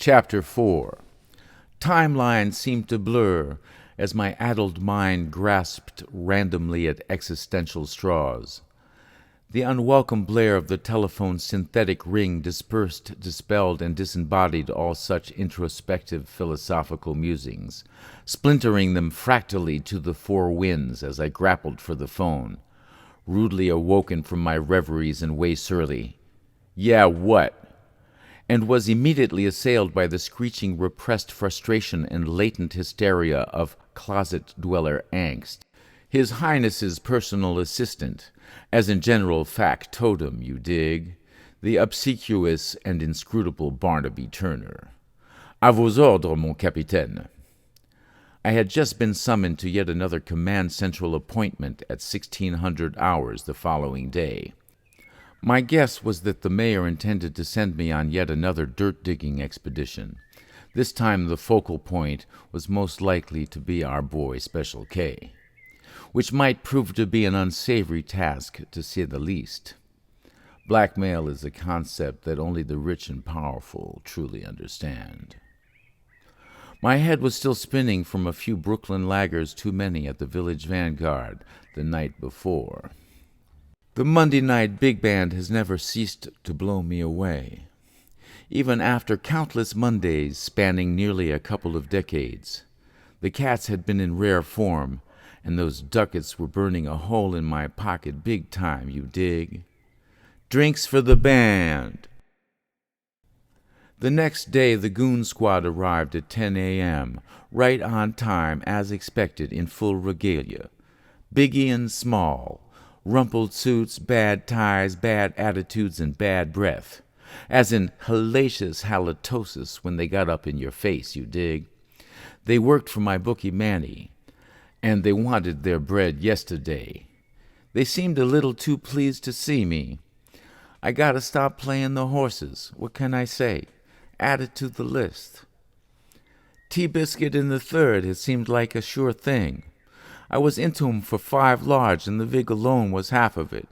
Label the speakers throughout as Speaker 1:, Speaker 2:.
Speaker 1: Chapter 4. Timelines seemed to blur as my addled mind grasped randomly at existential straws. The unwelcome blare of the telephone's synthetic ring dispersed, dispelled, and disembodied all such introspective philosophical musings, splintering them fractally to the four winds as I grappled for the phone, rudely awoken from my reveries and way surly. Yeah, what? And was immediately assailed by the screeching repressed frustration and latent hysteria of closet-dweller angst. His Highness's personal assistant, as in general factotum, you dig, the obsequious and inscrutable Barnaby Turner. À vos ordres, mon capitaine. I had just been summoned to yet another command central appointment at 1600 hours the following day. My guess was that the mayor intended to send me on yet another dirt-digging expedition. This time the focal point was most likely to be our boy Special K, which might prove to be an unsavory task, to say the least. Blackmail is a concept that only the rich and powerful truly understand. My head was still spinning from a few Brooklyn laggers too many at the Village Vanguard the night before. The Monday night big band has never ceased to blow me away, even after countless Mondays spanning nearly a couple of decades. The cats had been in rare form, and those ducats were burning a hole in my pocket big time, you dig. Drinks for the band. The next day the goon squad arrived at 10 a.m., right on time as expected, in full regalia. Biggie and small. Rumpled suits, bad ties, bad attitudes, and bad breath. As in hellacious halitosis when they got up in your face, you dig. They worked for my bookie Manny, and they wanted their bread yesterday. They seemed a little too pleased to see me. I gotta stop playing the horses. What can I say? Add it to the list. Tea-biscuit in the third had seemed like a sure thing. I was into him for 5 large, and the vig alone was half of it.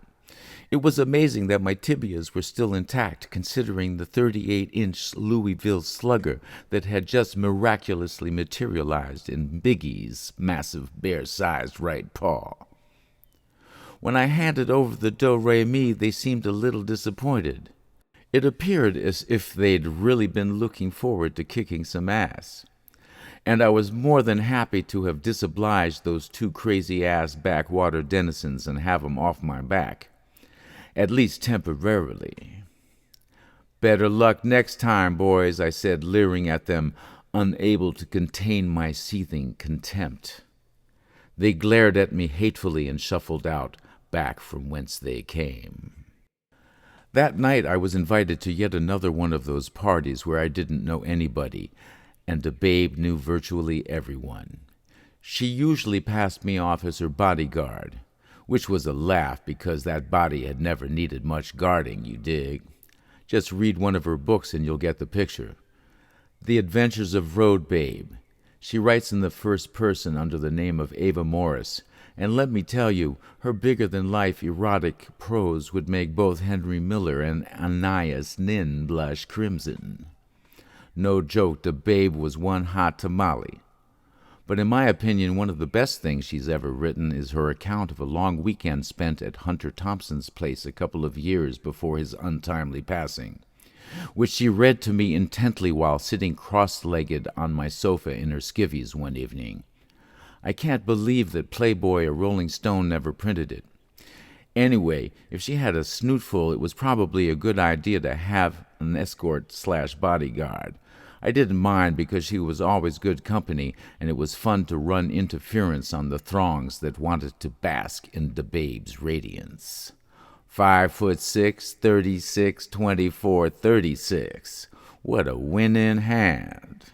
Speaker 1: It was amazing that my tibias were still intact, considering the 38-inch Louisville slugger that had just miraculously materialized in Biggie's massive bear-sized right paw. When I handed over the do-re-mi, they seemed a little disappointed. It appeared as if they'd really been looking forward to kicking some ass. And I was more than happy to have disobliged those 2 crazy-ass backwater denizens and have 'em off my back, at least temporarily. Better luck next time, boys, I said, leering at them, unable to contain my seething contempt. They glared at me hatefully and shuffled out, back from whence they came. That night I was invited to yet another one of those parties where I didn't know anybody, and the babe knew virtually everyone. She usually passed me off as her bodyguard, which was a laugh because that body had never needed much guarding, you dig. Just read one of her books and you'll get the picture. The Adventures of Road Babe. She writes in the first person under the name of Ava Morris, and let me tell you, her bigger-than-life erotic prose would make both Henry Miller and Anais Nin blush crimson. No joke, the babe was one hot tamale. But in my opinion, one of the best things she's ever written is her account of a long weekend spent at Hunter Thompson's place a couple of years before his untimely passing, which she read to me intently while sitting cross-legged on my sofa in her skivvies one evening. I can't believe that Playboy or Rolling Stone never printed it. Anyway, if she had a snootful, it was probably a good idea to have an escort/bodyguard. I didn't mind because she was always good company, and it was fun to run interference on the throngs that wanted to bask in the babe's radiance. 5'6", 36, 24, 36. What a winning hand.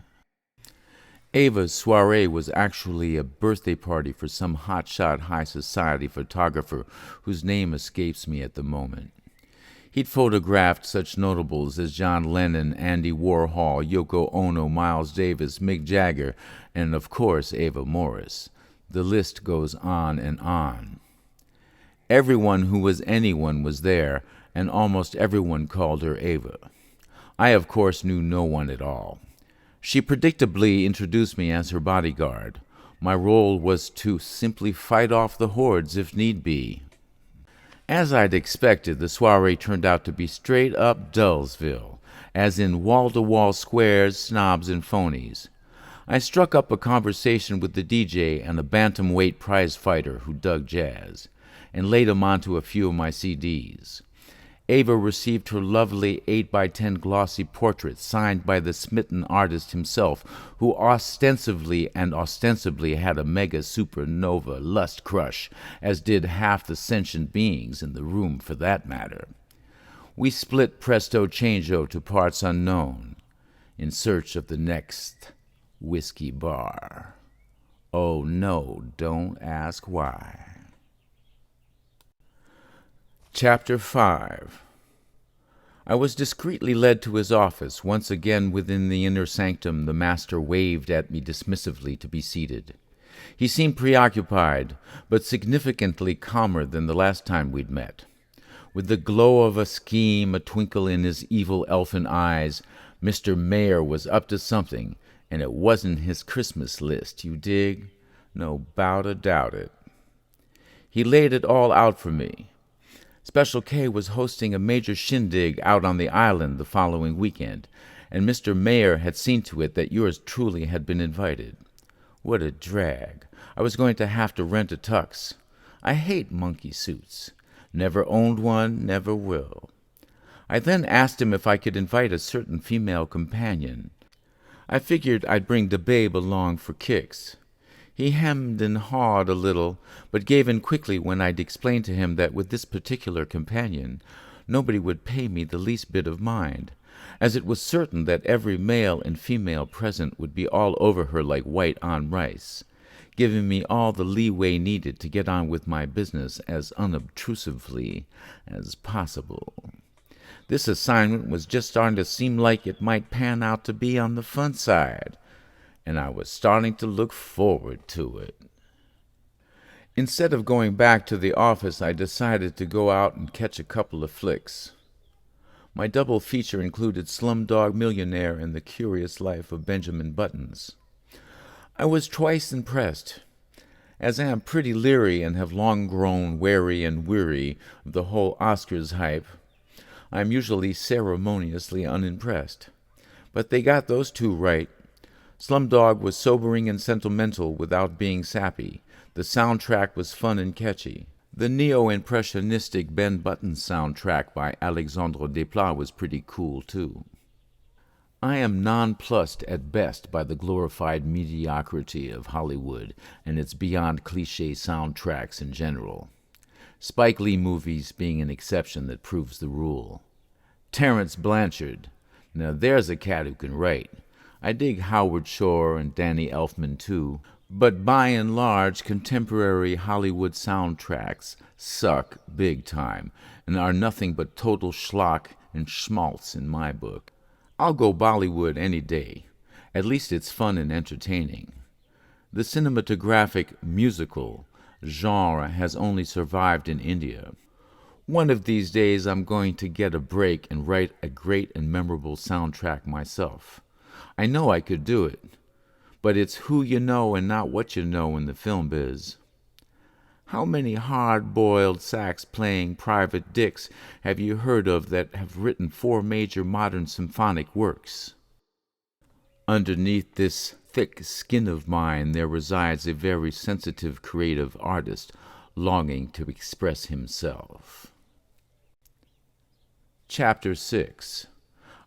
Speaker 1: Ava's soiree was actually a birthday party for some hotshot high society photographer whose name escapes me at the moment. He'd photographed such notables as John Lennon, Andy Warhol, Yoko Ono, Miles Davis, Mick Jagger, and of course Ava Morris. The list goes on and on. Everyone who was anyone was there, and almost everyone called her Ava. I, of course, knew no one at all. She predictably introduced me as her bodyguard. My role was to simply fight off the hordes if need be. As I'd expected, the soiree turned out to be straight up Dullsville, as in wall-to-wall squares, snobs, and phonies. I struck up a conversation with the DJ and a bantamweight prize fighter who dug jazz, and laid him onto a few of my CDs. Ava received her lovely 8x10 glossy portrait signed by the smitten artist himself, who ostensibly had a mega supernova lust crush, as did half the sentient beings in the room for that matter. We split presto changeo to parts unknown, in search of the next whiskey bar. Oh no, don't ask why. Chapter 5. I was discreetly led to his office. Once again within the inner sanctum, the master waved at me dismissively to be seated. He seemed preoccupied, but significantly calmer than the last time we'd met. With the glow of a scheme, a twinkle in his evil elfin eyes, Mr. Mayor was up to something, and it wasn't his Christmas list, you dig? No bout a doubt it. He laid it all out for me. Special K was hosting a major shindig out on the island the following weekend, and Mr. Mayor had seen to it that yours truly had been invited. What a drag. I was going to have to rent a tux. I hate monkey suits. Never owned one, never will. I then asked him if I could invite a certain female companion. I figured I'd bring the babe along for kicks. He hemmed and hawed a little, but gave in quickly when I'd explained to him that with this particular companion, nobody would pay me the least bit of mind, as it was certain that every male and female present would be all over her like white on rice, giving me all the leeway needed to get on with my business as unobtrusively as possible. This assignment was just starting to seem like it might pan out to be on the fun side, and I was starting to look forward to it. Instead of going back to the office, I decided to go out and catch a couple of flicks. My double feature included Slumdog Millionaire and The Curious Life of Benjamin Buttons. I was twice impressed. As I am pretty leery and have long grown wary and weary of the whole Oscars hype, I am usually ceremoniously unimpressed. But they got those two right. Slumdog was sobering and sentimental without being sappy. The soundtrack was fun and catchy. The neo-impressionistic Ben Buttons soundtrack by Alexandre Desplat was pretty cool, too. I am nonplussed at best by the glorified mediocrity of Hollywood and its beyond cliché soundtracks in general. Spike Lee movies being an exception that proves the rule. Terrence Blanchard. Now there's a cat who can write. I dig Howard Shore and Danny Elfman too, but by and large, contemporary Hollywood soundtracks suck big time and are nothing but total schlock and schmaltz in my book. I'll go Bollywood any day. At least it's fun and entertaining. The cinematographic musical genre has only survived in India. One of these days I'm going to get a break and write a great and memorable soundtrack myself. I know I could do it, but it's who you know and not what you know in the film biz. How many hard-boiled sax-playing private dicks have you heard of that have written 4 major modern symphonic works? Underneath this thick skin of mine there resides a very sensitive creative artist longing to express himself. Chapter 6.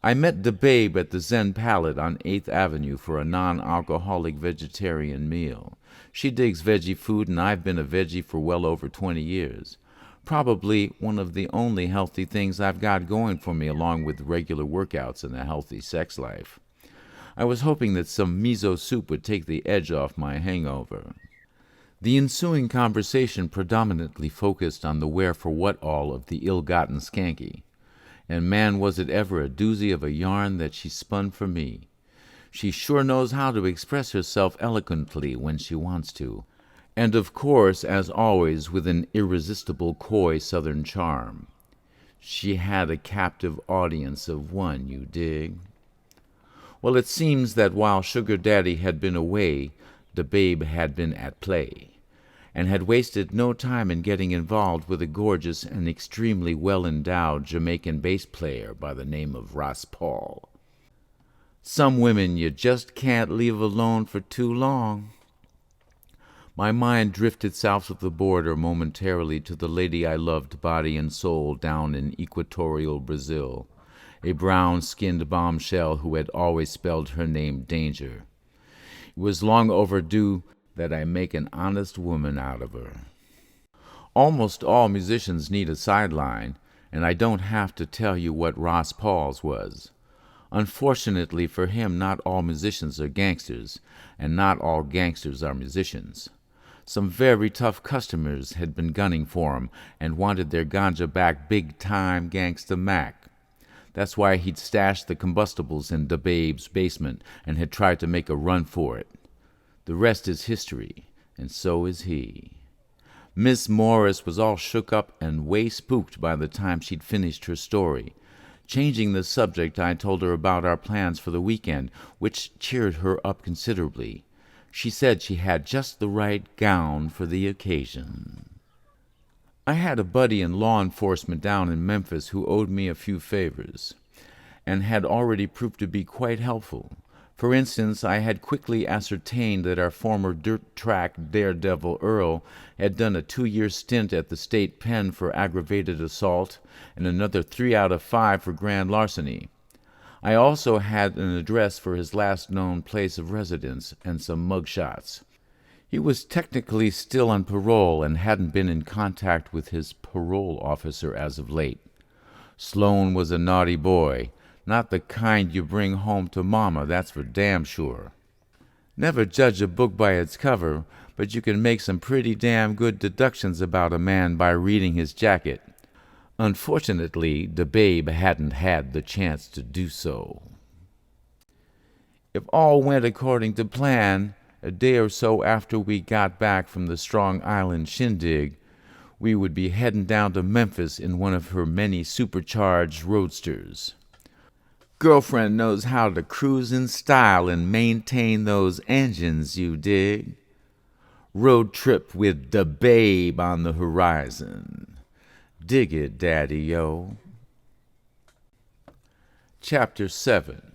Speaker 1: I met the babe at the Zen Palette on 8th Avenue for a non-alcoholic vegetarian meal. She digs veggie food, and I've been a veggie for well over 20 years. Probably one of the only healthy things I've got going for me, along with regular workouts and a healthy sex life. I was hoping that some miso soup would take the edge off my hangover. The ensuing conversation predominantly focused on the where-for-what-all of the ill-gotten skanky. And man, was it ever a doozy of a yarn that she spun for me. She sure knows how to express herself eloquently when she wants to, and of course, as always, with an irresistible coy southern charm. She had a captive audience of one, you dig. Well, it seems that while Sugar Daddy had been away, the babe had been at play, and had wasted no time in getting involved with a gorgeous and extremely well-endowed Jamaican bass player by the name of Ras Paul. Some women you just can't leave alone for too long. My mind drifted south of the border momentarily to the lady I loved body and soul down in equatorial Brazil, a brown-skinned bombshell who had always spelled her name Danger. It was long overdue that I make an honest woman out of her. Almost all musicians need a sideline, and I don't have to tell you what Ras Paul's was. Unfortunately for him, not all musicians are gangsters, and not all gangsters are musicians. Some very tough customers had been gunning for him and wanted their ganja back big-time Gangsta Mac. That's why he'd stashed the combustibles in the babe's basement and had tried to make a run for it. The rest is history, and so is he. Miss Morris was all shook up and way spooked by the time she'd finished her story. Changing the subject, I told her about our plans for the weekend, which cheered her up considerably. She said she had just the right gown for the occasion. I had a buddy in law enforcement down in Memphis who owed me a few favors, and had already proved to be quite helpful. For instance, I had quickly ascertained that our former dirt track daredevil Earl had done a 2-year stint at the state pen for aggravated assault and another 3 out of 5 for grand larceny. I also had an address for his last known place of residence and some mugshots. He was technically still on parole and hadn't been in contact with his parole officer as of late. Sloan was a naughty boy, not the kind you bring home to Mama, that's for damn sure. Never judge a book by its cover, but you can make some pretty damn good deductions about a man by reading his jacket. Unfortunately, the babe hadn't had the chance to do so. If all went according to plan, a day or so after we got back from the Strong Island shindig, we would be heading down to Memphis in one of her many supercharged roadsters. Girlfriend knows how to cruise in style and maintain those engines, you dig? Road trip with the babe on the horizon. Dig it, Daddy-o. Chapter 7.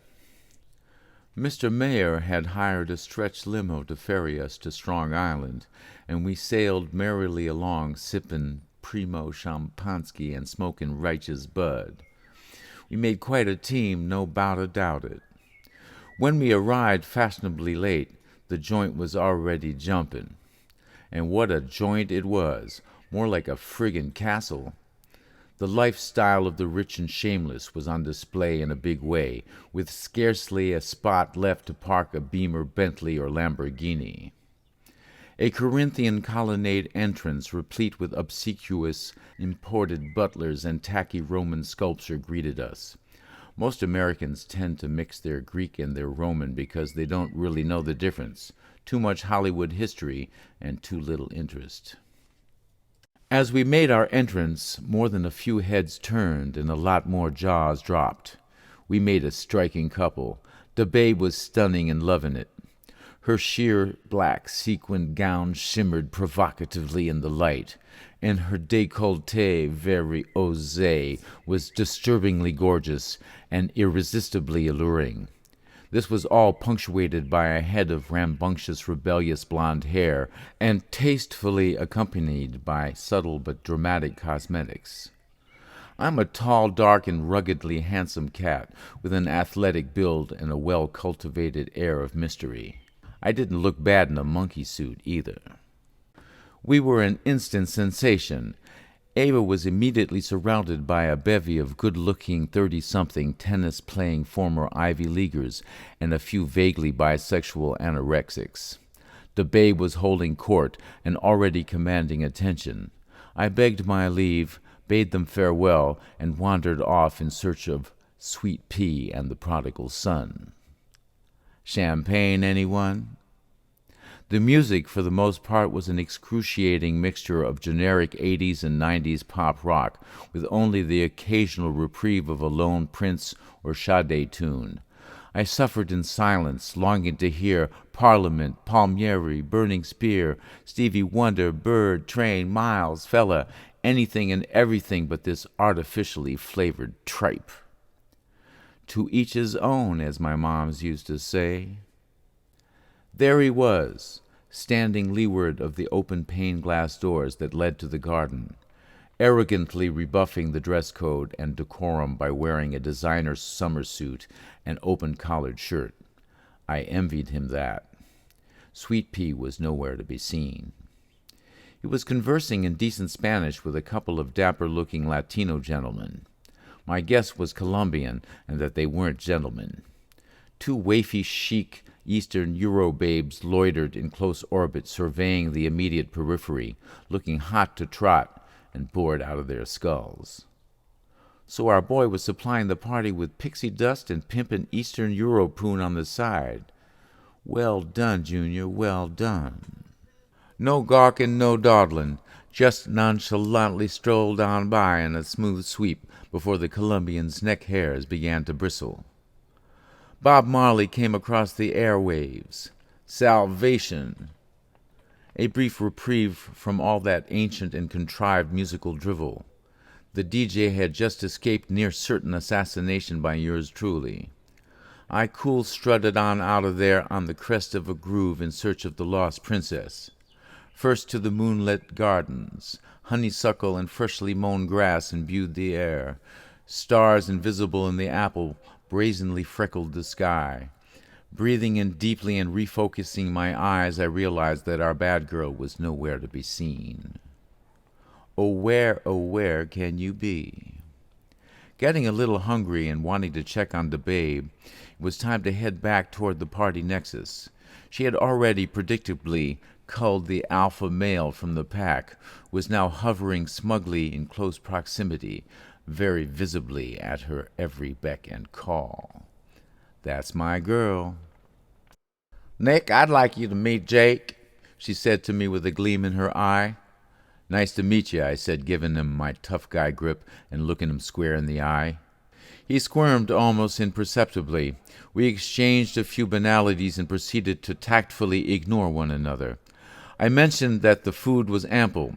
Speaker 1: Mr. Mayer had hired a stretch limo to ferry us to Strong Island, and we sailed merrily along, sipping primo champansky and smoking righteous bud. We made quite a team, no doubt it. When we arrived fashionably late, the joint was already jumping. And what a joint it was, more like a friggin' castle. The lifestyle of the rich and shameless was on display in a big way, with scarcely a spot left to park a Beamer, Bentley, or Lamborghini. A Corinthian colonnade entrance, replete with obsequious imported butlers and tacky Roman sculpture, greeted us. Most Americans tend to mix their Greek and their Roman because they don't really know the difference. Too much Hollywood history and too little interest. As we made our entrance, more than a few heads turned and a lot more jaws dropped. We made a striking couple. The babe was stunning and loving it. Her sheer black sequined gown shimmered provocatively in the light, and her décolleté, very osé, was disturbingly gorgeous and irresistibly alluring. This was all punctuated by a head of rambunctious, rebellious blonde hair, and tastefully accompanied by subtle but dramatic cosmetics. I'm a tall, dark, and ruggedly handsome cat, with an athletic build and a well-cultivated air of mystery. I didn't look bad in a monkey suit, either. We were an instant sensation. Ava was immediately surrounded by a bevy of good-looking 30-something tennis-playing former Ivy Leaguers and a few vaguely bisexual anorexics. The babe was holding court and already commanding attention. I begged my leave, bade them farewell, and wandered off in search of Sweet Pea and the prodigal son. Champagne, anyone? The music, for the most part, was an excruciating mixture of generic 80s and 90s pop rock, with only the occasional reprieve of a lone Prince or Sade tune. I suffered in silence, longing to hear Parliament, Palmieri, Burning Spear, Stevie Wonder, Bird, Train, Miles, Fella, anything and everything but this artificially flavored tripe. To each his own, as my moms used to say. There he was, standing leeward of the open pane-glass doors that led to the garden, arrogantly rebuffing the dress code and decorum by wearing a designer summer suit and open-collared shirt. I envied him that. Sweet Pea was nowhere to be seen. He was conversing in decent Spanish with a couple of dapper-looking Latino gentlemen. My guess was Colombian, and that they weren't gentlemen. Two wafy, chic Eastern Euro babes loitered in close orbit, surveying the immediate periphery, looking hot to trot and bored out of their skulls. So our boy was supplying the party with pixie dust and pimpin' Eastern Euro poon on the side. Well done, Junior, well done. No gawkin', no dawdlin', just nonchalantly strolled on by in a smooth sweep before the Colombian's neck hairs began to bristle. Bob Marley came across the airwaves. Salvation. A brief reprieve from all that ancient and contrived musical drivel. The DJ had just escaped near certain assassination by yours truly. I cool strutted on out of there on the crest of a groove in search of the lost princess. First to the moonlit gardens. Honeysuckle and freshly mown grass imbued the air. Stars invisible in the apple brazenly freckled the sky. Breathing in deeply and refocusing my eyes, I realized that our bad girl was nowhere to be seen. Oh, where can you be? Getting a little hungry and wanting to check on the babe, it was time to head back toward the party nexus. She had already predictably culled the alpha male from the pack, was now hovering smugly in close proximity, very visibly at her every beck and call. That's my girl. Nick, I'd like you to meet Jake, she said to me with a gleam in her eye. Nice to meet you, I said, giving him my tough guy grip and looking him square in the eye. He squirmed almost imperceptibly. We exchanged a few banalities and proceeded to tactfully ignore one another. I mentioned that the food was ample.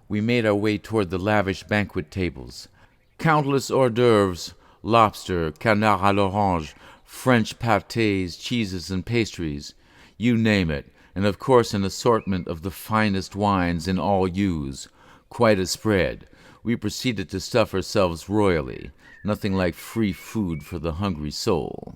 Speaker 1: We made our way toward the lavish banquet tables. Countless hors d'oeuvres, lobster, canard à l'orange, French pâtés, cheeses, and pastries, you name it, and of course an assortment of the finest wines in all hues. Quite a spread. We proceeded to stuff ourselves royally. Nothing like free food for the hungry soul.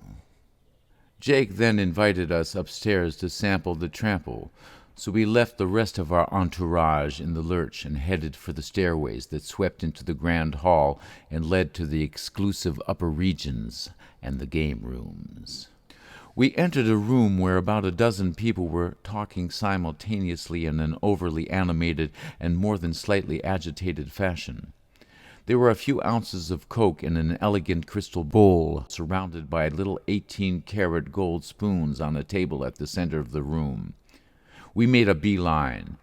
Speaker 1: Jake then invited us upstairs to sample the trample, so we left the rest of our entourage in the lurch and headed for the stairways that swept into the grand hall and led to the exclusive upper regions and the game rooms. We entered a room where about a dozen people were talking simultaneously in an overly animated and more than slightly agitated fashion. There were a few ounces of coke in an elegant crystal bowl, surrounded by little 18-karat gold spoons on a table at the center of the room. We made a beeline.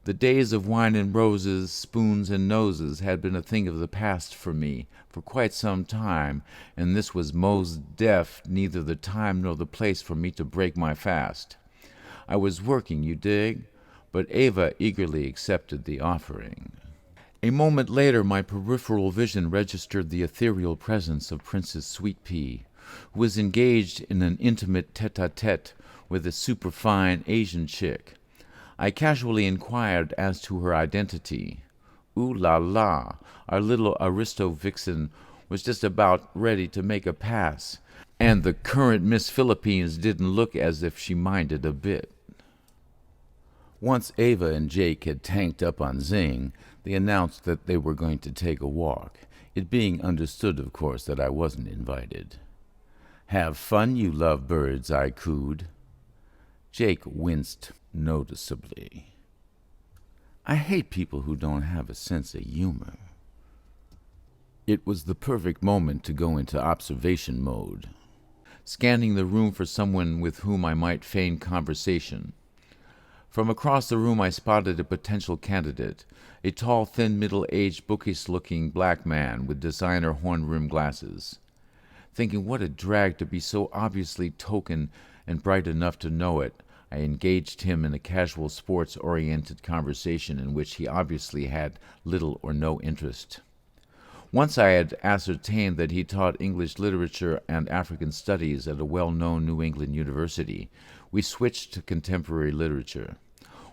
Speaker 1: The days of wine and roses, spoons and noses had been a thing of the past for me for quite some time, and this was most def neither the time nor the place for me to break my fast. I was working, you dig, but Ava eagerly accepted the offering. A moment later, my peripheral vision registered the ethereal presence of Princess Sweet Pea, who was engaged in an intimate tete-a-tete with a superfine Asian chick. I casually inquired as to her identity. Ooh la la, our little aristo-vixen was just about ready to make a pass, and the current Miss Philippines didn't look as if she minded a bit. Once Ava and Jake had tanked up on Zing, they announced that they were going to take a walk, it being understood, of course, that I wasn't invited. Have fun, you lovebirds, I cooed. Jake winced noticeably. I hate people who don't have a sense of humor. It was the perfect moment to go into observation mode, scanning the room for someone with whom I might feign conversation. From across the room I spotted a potential candidate, a tall, thin, middle-aged, bookish-looking black man with designer horn-rimmed glasses. Thinking what a drag to be so obviously token and bright enough to know it, I engaged him in a casual sports-oriented conversation in which he obviously had little or no interest. Once I had ascertained that he taught English literature and African studies at a well-known New England university, we switched to contemporary literature,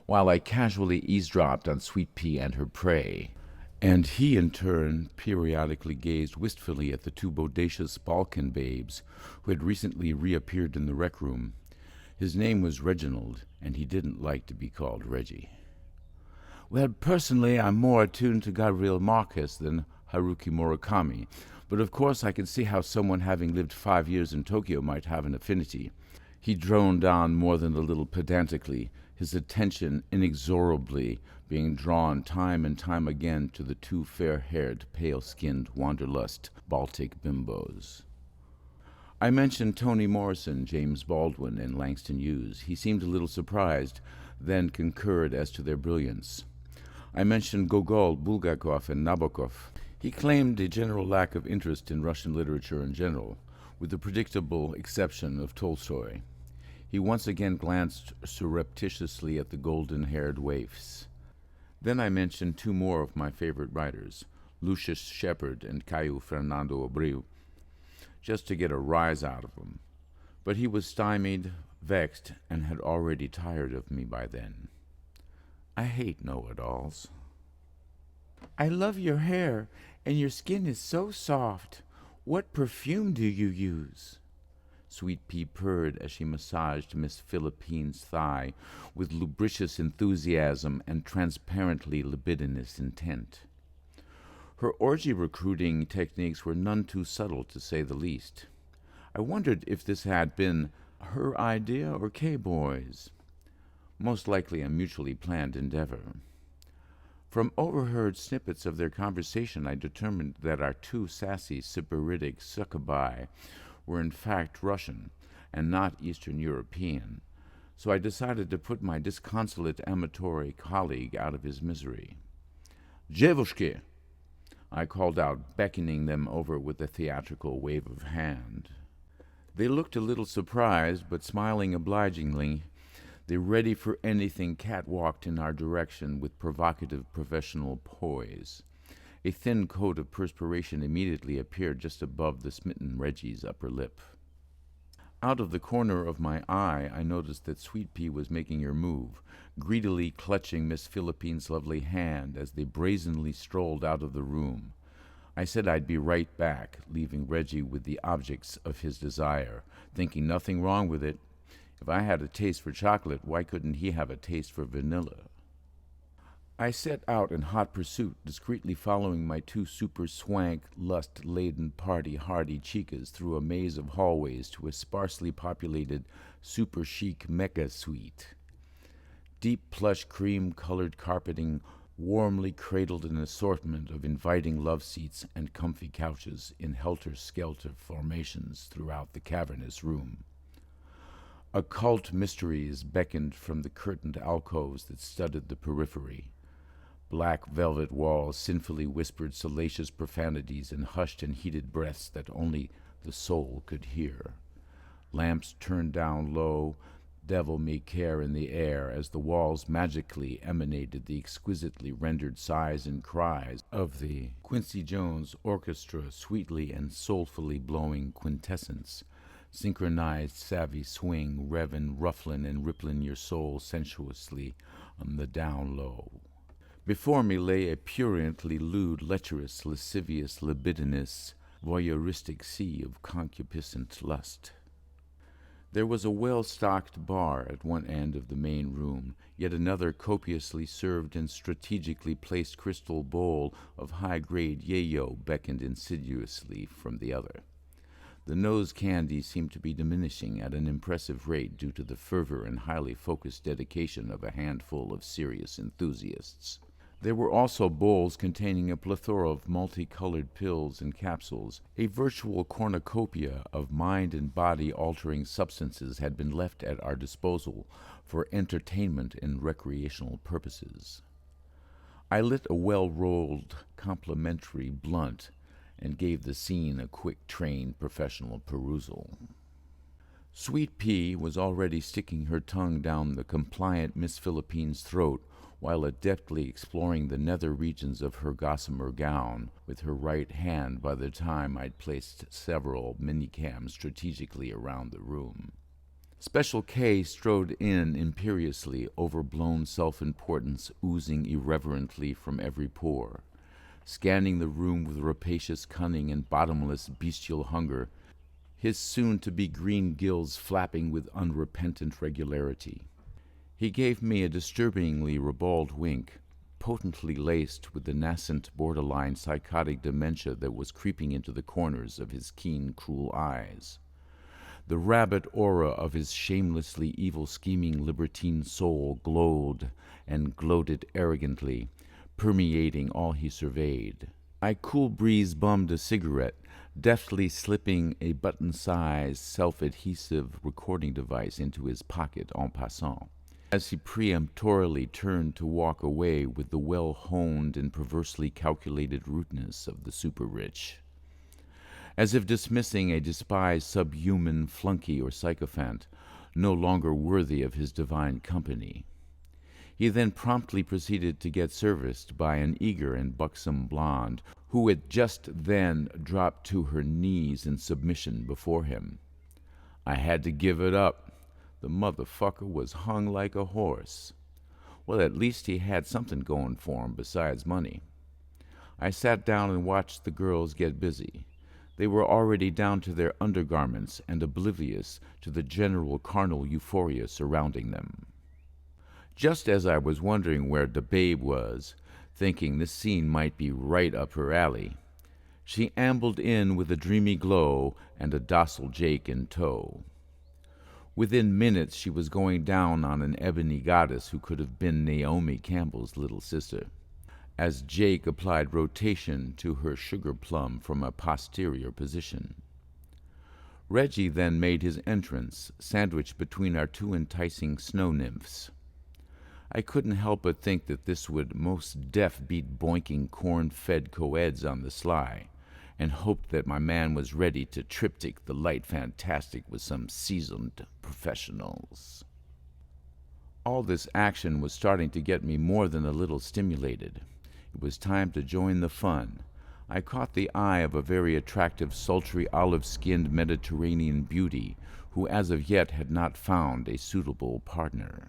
Speaker 1: while I casually eavesdropped on Sweet Pea and her prey. And he, in turn, periodically gazed wistfully at the two bodacious Balkan babes who had recently reappeared in the rec room. His name was Reginald, and he didn't like to be called Reggie. Well, personally, I'm more attuned to Gabriel Marquez than Haruki Murakami, but of course I can see how someone having lived 5 years in Tokyo might have an affinity. He droned on more than a little pedantically, his attention inexorably being drawn time and time again to the two fair-haired, pale-skinned, wanderlust Baltic bimbos. I mentioned Toni Morrison, James Baldwin, and Langston Hughes. He seemed a little surprised, then concurred as to their brilliance. I mentioned Gogol, Bulgakov, and Nabokov. He claimed a general lack of interest in Russian literature in general, with the predictable exception of Tolstoy. He once again glanced surreptitiously at the golden-haired waifs. Then I mentioned two more of my favorite writers, Lucius Shepard and Caio Fernando Abreu, just to get a rise out of him. But he was stymied, vexed, and had already tired of me by then. I hate know-it-alls. I love your hair, and your skin is so soft. What perfume do you use? Sweet Pea purred as she massaged Miss Philippine's thigh with lubricious enthusiasm and transparently libidinous intent. Her orgy recruiting techniques were none too subtle, to say the least. I wondered if this had been her idea or K-Boy's. Most likely a mutually planned endeavor. From overheard snippets of their conversation, I determined that our two sassy Sybaritic succubi were in fact Russian and not Eastern European, so I decided to put my disconsolate amatory colleague out of his misery. "Dzievushki!" I called out, beckoning them over with a theatrical wave of hand. They looked a little surprised, but smiling obligingly, they ready for anything catwalked in our direction with provocative professional poise. A thin coat of perspiration immediately appeared just above the smitten Reggie's upper lip. Out of the corner of my eye, I noticed that Sweet Pea was making her move, greedily clutching Miss Philippine's lovely hand as they brazenly strolled out of the room. I said I'd be right back, leaving Reggie with the objects of his desire, thinking nothing wrong with it. If I had a taste for chocolate, why couldn't he have a taste for vanilla? I set out in hot pursuit, discreetly following my two super-swank, lust-laden party hardy chicas through a maze of hallways to a sparsely populated, super-chic Mecca suite. Deep plush cream-colored carpeting warmly cradled an assortment of inviting love seats and comfy couches in helter-skelter formations throughout the cavernous room. Occult mysteries beckoned from the curtained alcoves that studded the periphery. Black velvet walls sinfully whispered salacious profanities in hushed and heated breaths that only the soul could hear. Lamps turned down low, devil-may-care in the air as the walls magically emanated the exquisitely rendered sighs and cries of the Quincy Jones Orchestra, sweetly and soulfully blowing quintessence, synchronized savvy swing, revin', rufflin', and ripplin' your soul sensuously on the down low. Before me lay a pruriently lewd, lecherous, lascivious, libidinous, voyeuristic sea of concupiscent lust. There was a well-stocked bar at one end of the main room, yet another copiously served and strategically placed crystal bowl of high-grade yayo beckoned insidiously from the other. The nose candy seemed to be diminishing at an impressive rate due to the fervor and highly focused dedication of a handful of serious enthusiasts. There were also bowls containing a plethora of multicolored pills and capsules. A virtual cornucopia of mind and body-altering substances had been left at our disposal for entertainment and recreational purposes. I lit a well-rolled complimentary blunt and gave the scene a quick, trained, professional perusal. Sweet Pea was already sticking her tongue down the compliant Miss Philippine's throat while adeptly exploring the nether regions of her gossamer gown with her right hand by the time I'd placed several minicams strategically around the room. Special K strode in imperiously, overblown self-importance oozing irreverently from every pore, scanning the room with rapacious cunning and bottomless bestial hunger, his soon-to-be green gills flapping with unrepentant regularity. He gave me a disturbingly ribald wink, potently laced with the nascent borderline psychotic dementia that was creeping into the corners of his keen, cruel eyes. The rabbit aura of his shamelessly evil-scheming libertine soul glowed and gloated arrogantly, permeating all he surveyed. I cool breeze bummed a cigarette, deftly slipping a button-sized, self-adhesive recording device into his pocket en passant, as he peremptorily turned to walk away with the well-honed and perversely calculated rudeness of the super-rich. As if dismissing a despised subhuman flunky or sycophant, no longer worthy of his divine company. He then promptly proceeded to get serviced by an eager and buxom blonde, who had just then dropped to her knees in submission before him. I had to give it up. The motherfucker was hung like a horse. Well, at least he had something going for him besides money. I sat down and watched the girls get busy. They were already down to their undergarments and oblivious to the general carnal euphoria surrounding them. Just as I was wondering where the babe was, thinking this scene might be right up her alley, she ambled in with a dreamy glow and a docile Jake in tow. Within minutes she was going down on an ebony goddess who could have been Naomi Campbell's little sister, as Jake applied rotation to her sugar plum from a posterior position. Reggie then made his entrance, sandwiched between our two enticing snow nymphs. I couldn't help but think that this would most def beat boinking corn-fed co-eds on the sly, and hoped that my man was ready to triptych the light fantastic with some seasoned professionals. All this action was starting to get me more than a little stimulated. It was time to join the fun. I caught the eye of a very attractive, sultry, olive-skinned Mediterranean beauty who as of yet had not found a suitable partner.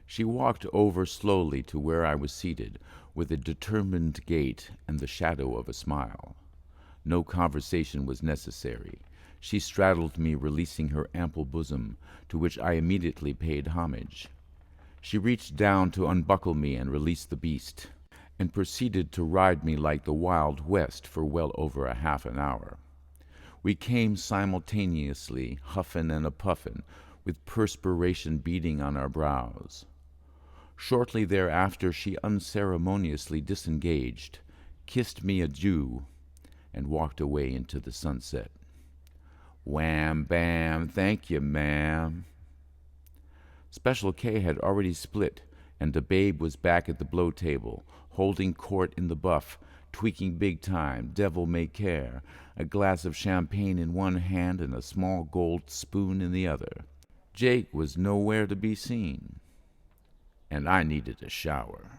Speaker 1: She walked over slowly to where I was seated, with a determined gait and the shadow of a smile. No conversation was necessary. She straddled me, releasing her ample bosom, to which I immediately paid homage. She reached down to unbuckle me and release the beast, and proceeded to ride me like the Wild West for well over a half an hour. We came simultaneously, huffin' and a-puffin', with perspiration beading on our brows. Shortly thereafter she unceremoniously disengaged, kissed me adieu, and walked away into the sunset. Wham, bam, thank you, ma'am. Special K had already split, and the babe was back at the blow table, holding court in the buff, tweaking big time, devil may care, a glass of champagne in one hand and a small gold spoon in the other. Jake was nowhere to be seen, and I needed a shower.